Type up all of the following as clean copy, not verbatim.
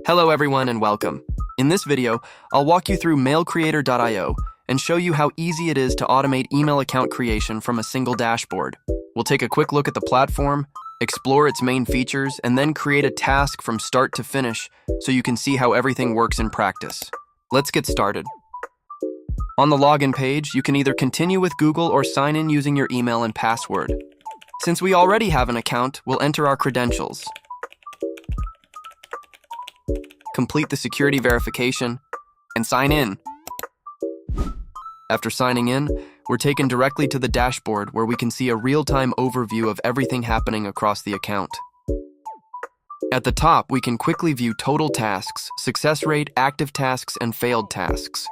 Hello everyone and welcome. In this video, I'll walk you through MailCreator.io and show you how easy it is to automate email account creation from a single dashboard. We'll take a quick look at the platform, explore its main features, and then create a task from start to finish so you can see how everything works in practice. Let's get started. On the login page, you can either continue with Google or sign in using your email and password. Since we already have an account, we'll enter our credentials. Complete the security verification, and sign in. After signing in, we're taken directly to the dashboard where we can see a real-time overview of everything happening across the account. At the top, we can quickly view total tasks, success rate, active tasks, and failed tasks.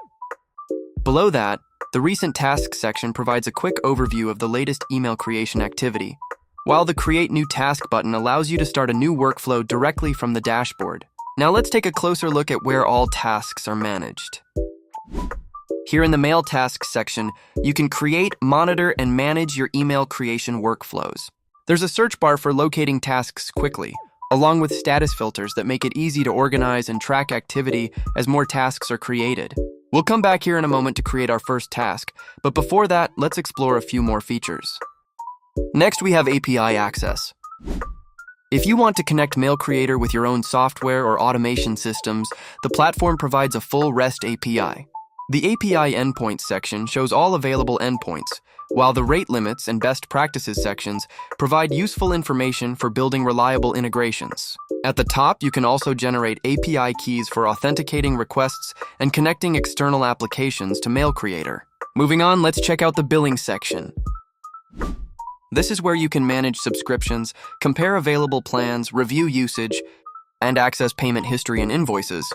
Below that, the Recent Tasks section provides a quick overview of the latest email creation activity, while the Create New Task button allows you to start a new workflow directly from the dashboard. Now let's take a closer look at where all tasks are managed. Here in the Mail Tasks section, you can create, monitor, and manage your email creation workflows. There's a search bar for locating tasks quickly, along with status filters that make it easy to organize and track activity as more tasks are created. We'll come back here in a moment to create our first task, but before that, let's explore a few more features. Next, we have API access. If you want to connect MailCreator with your own software or automation systems, the platform provides a full REST API. The API endpoints section shows all available endpoints, while the rate limits and best practices sections provide useful information for building reliable integrations. At the top, you can also generate API keys for authenticating requests and connecting external applications to MailCreator. Moving on, let's check out the billing section. This is where you can manage subscriptions, compare available plans, review usage, and access payment history and invoices.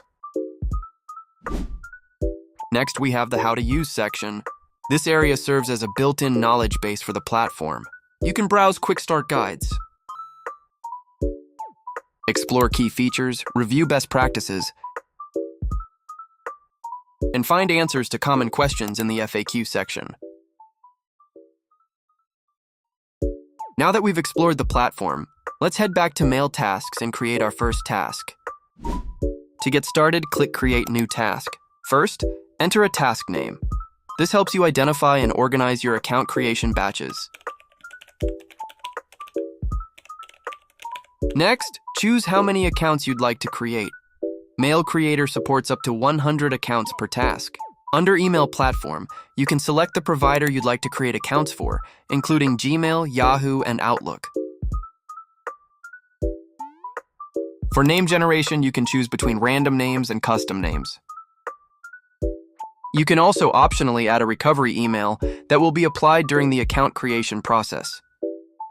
Next, we have the How to Use section. This area serves as a built-in knowledge base for the platform. You can browse quick start guides, explore key features, review best practices, and find answers to common questions in the FAQ section. Now that we've explored the platform, let's head back to Mail Tasks and create our first task. To get started, click Create New Task. First, enter a task name. This helps you identify and organize your account creation batches. Next, choose how many accounts you'd like to create. MailCreator supports up to 100 accounts per task. Under Email Platform, you can select the provider you'd like to create accounts for, including Gmail, Yahoo, and Outlook. For name generation, you can choose between random names and custom names. You can also optionally add a recovery email that will be applied during the account creation process.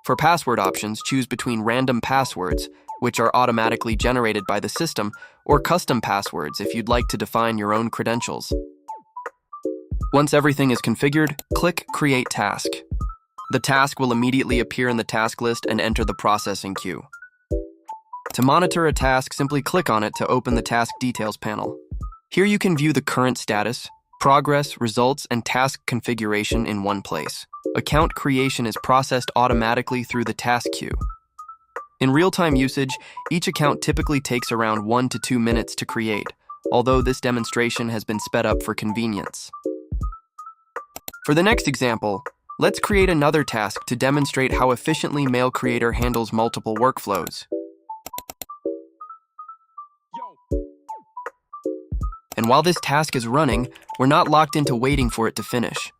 For password options, choose between random passwords, which are automatically generated by the system, or custom passwords if you'd like to define your own credentials. Once everything is configured, click Create Task. The task will immediately appear in the task list and enter the processing queue. To monitor a task, simply click on it to open the Task Details panel. Here you can view the current status, progress, results, and task configuration in one place. Account creation is processed automatically through the task queue. In real-time usage, each account typically takes around 1 to 2 minutes to create, although this demonstration has been sped up for convenience. For the next example, let's create another task to demonstrate how efficiently MailCreator handles multiple workflows. And while this task is running, we're not locked into waiting for it to finish.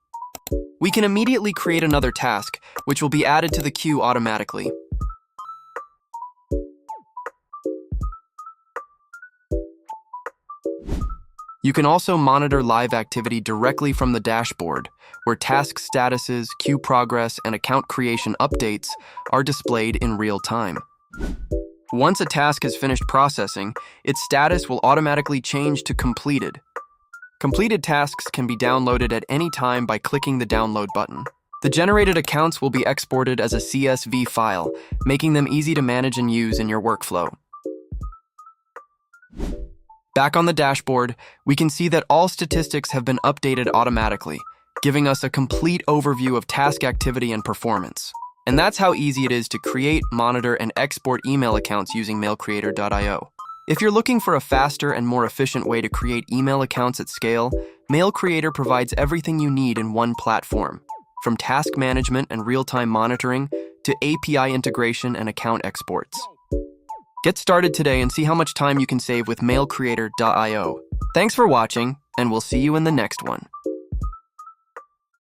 We can immediately create another task, which will be added to the queue automatically. You can also monitor live activity directly from the dashboard, where task statuses, queue progress, and account creation updates are displayed in real time. Once a task has finished processing, its status will automatically change to completed. Completed tasks can be downloaded at any time by clicking the download button. The generated accounts will be exported as a CSV file, making them easy to manage and use in your workflow. Back on the dashboard, we can see that all statistics have been updated automatically, giving us a complete overview of task activity and performance. And that's how easy it is to create, monitor, and export email accounts using MailCreator.io. If you're looking for a faster and more efficient way to create email accounts at scale, Mail Creator provides everything you need in one platform, from task management and real-time monitoring to API integration and account exports. Get started today and see how much time you can save with mailcreator.io. Thanks for watching, and we'll see you in the next one.